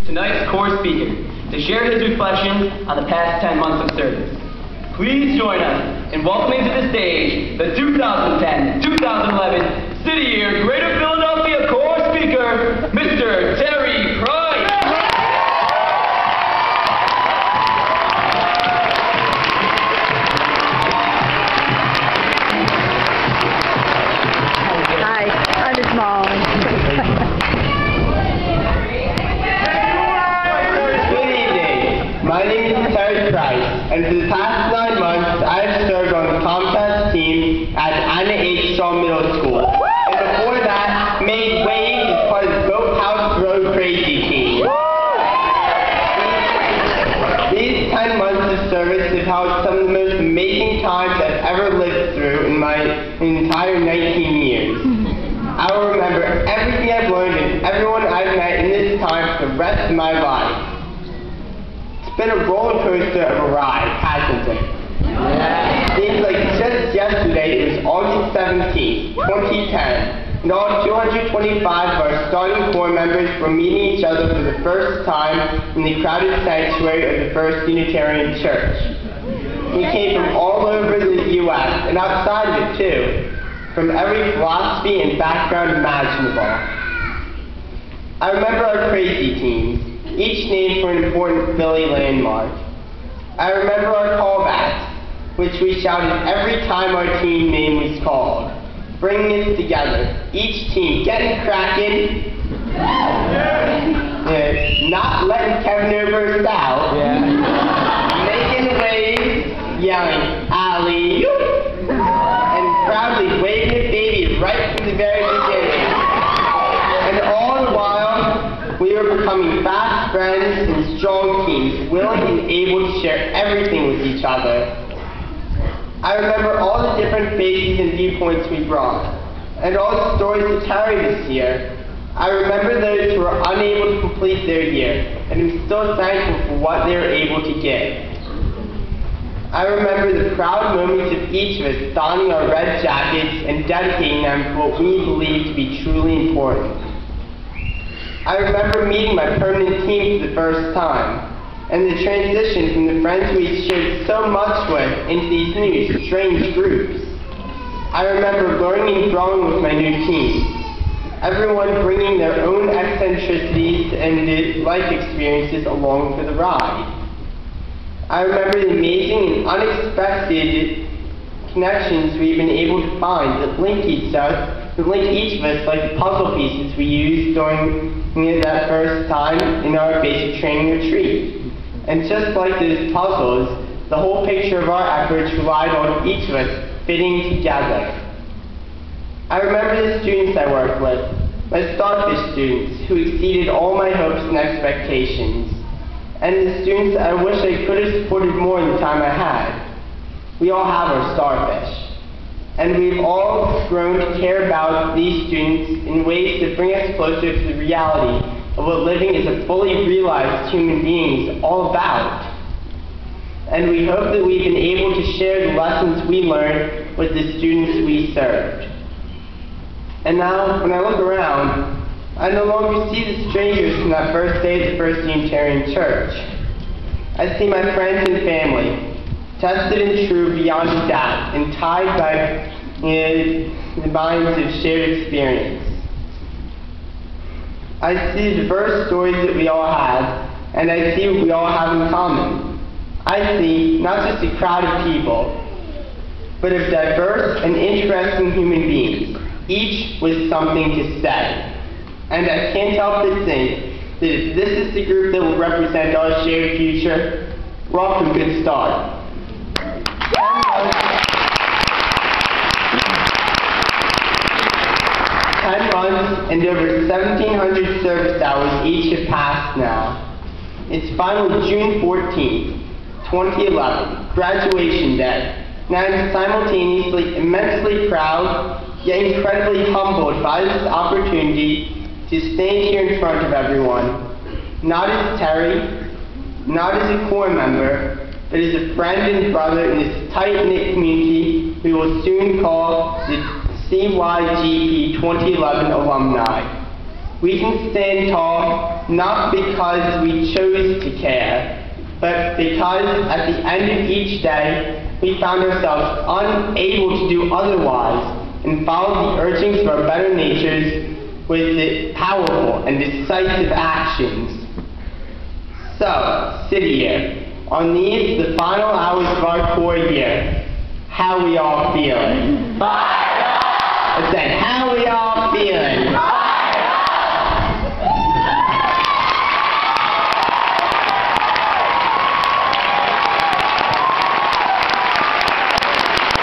tonight's core speaker, to share his reflections on the past 10 months of service. Please join us in welcoming to the stage the 2010-2011 City Year Greater Philadelphia core speaker, Mr. Terry Price. Hi, I'm his mom. Good evening. My name is Terry Price, and for the past 9 months, I've served on the contest team at Anna H. Shaw Middle School. And before that, made waves as part of the Boathouse Road Crazy team. These 10 months of service have held some of the most amazing times I've ever lived through in my entire 19 years. I will remember everything I've learned and everyone I've met in this time for the rest of my life. It's been a roller coaster of a ride, hasn't it? Yeah. Seems like just yesterday it was August 17th, 2010, and all 225 of our starting core members were meeting each other for the first time in the crowded sanctuary of the First Unitarian Church. We came from all over the U.S. and outside of it too, from every philosophy and background imaginable. I remember our crazy teams, each named for an important Philly landmark. I remember our callbacks, which we shouted every time our team name was called, bringing us together, each team getting cracking, not letting Kevin over out, making waves, yelling, alley-oop, and proudly waving at baby right from the very beginning. And all the while, we were becoming fast friends and strong teams, willing and able to share everything with each other. I remember all the different faces and viewpoints we brought, and all the stories to carry this year. I remember those who were unable to complete their year, and I'm still thankful for what they were able to give. I remember the proud moments of each of us donning our red jackets and dedicating them to what we believe to be truly important. I remember meeting my permanent team for the first time, and the transition from the friends we shared so much with into these new, strange groups. I remember learning and growing with my new team, everyone bringing their own eccentricities and life experiences along for the ride. I remember the amazing and unexpected connections we've been able to find that link each of us like the puzzle pieces we used during that first time in our basic training retreat. And just like those puzzles, the whole picture of our efforts relied on each of us fitting together. I remember the students I worked with, my starfish students who exceeded all my hopes and expectations, and the students I wish I could have supported more in the time I had. We all have our starfish, and we've all grown to care about these students in ways that bring us closer to the reality of what living as a fully realized human being is all about. And we hope that we've been able to share the lessons we learned with the students we served. And now, when I look around, I no longer see the strangers from that first day at the First Unitarian Church. I see my friends and family, tested and true beyond a doubt, and tied by the binds of shared experience. I see the diverse stories that we all have, and I see what we all have in common. I see not just a crowd of people, but of diverse and interesting human beings, each with something to say. And I can't help but think that if this is the group that will represent our shared future, we're off to a good start. 10 months and over 1,700 service hours each have passed now. It's finally June 14th, 2011, graduation day, and I'm simultaneously immensely proud, yet incredibly humbled by this opportunity to stand here in front of everyone, not as Terry, not as a core member, but as a friend and brother in this tight-knit community we will soon call the CYGP 2011 alumni. We can stand tall not because we chose to care, but because at the end of each day, we found ourselves unable to do otherwise and followed the urgings of our better natures with the powerful and decisive actions. So, sit here, on these, the final hours of our core year. How we all feeling? I said, how we all feeling?